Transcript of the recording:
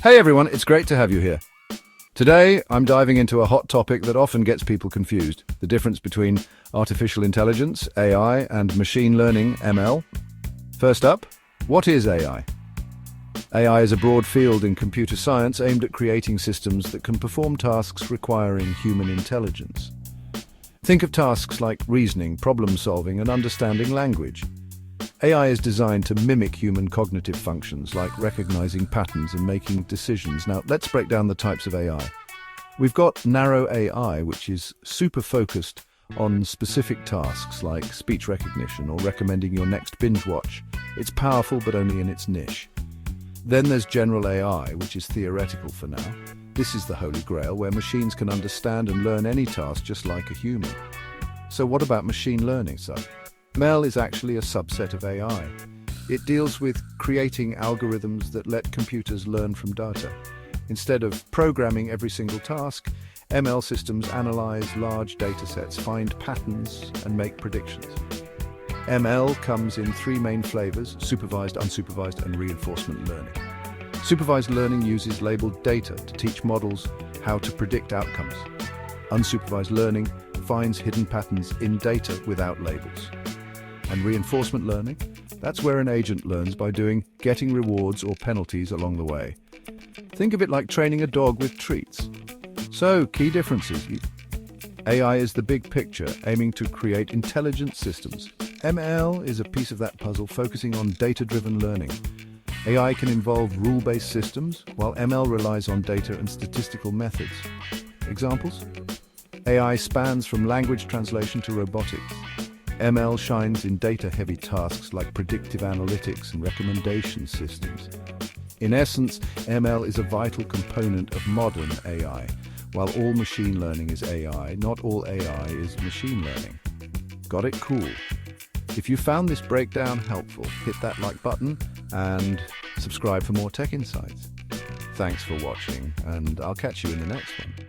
Hey everyone, it's great to have you here. Today, I'm diving into a hot topic that often gets people confused, the difference between artificial intelligence, AI, and machine learning, ML. First up, what is AI? AI is a broad field in computer science aimed at creating systems that can perform tasks requiring human intelligence. Think of tasks like reasoning, problem-solving, and understanding language. AI is designed to mimic human cognitive functions like recognizing patterns and making decisions. Now, let's break down the types of AI. We've got narrow AI, which is super focused on specific tasks like speech recognition or recommending your next binge watch. It's powerful, but only in its niche. Then there's general AI, which is theoretical for now. This is the holy grail, where machines can understand and learn any task just like a human. So what about machine learning, ML is actually a subset of AI. It deals with creating algorithms that let computers learn from data. Instead of programming every single task, ML systems analyze large datasets, find patterns, and make predictions. ML comes in three main flavors: supervised, unsupervised, and reinforcement learning. Supervised learning uses labeled data to teach models how to predict outcomes. Unsupervised learning finds hidden patterns in data without labels. And reinforcement learning, that's where an agent learns by getting rewards or penalties along the way. Think of it like training a dog with treats. So, key differences. AI is the big picture, aiming to create intelligent systems. ML is a piece of that puzzle, focusing on data-driven learning. AI can involve rule-based systems, while ML relies on data and statistical methods. Examples? AI spans from language translation to robotics. ML shines in data-heavy tasks like predictive analytics and recommendation systems. In essence, ML is a vital component of modern AI. While all machine learning is AI, not all AI is machine learning. Got it? Cool. If you found this breakdown helpful, hit that like button and subscribe for more tech insights. Thanks for watching, and I'll catch you in the next one.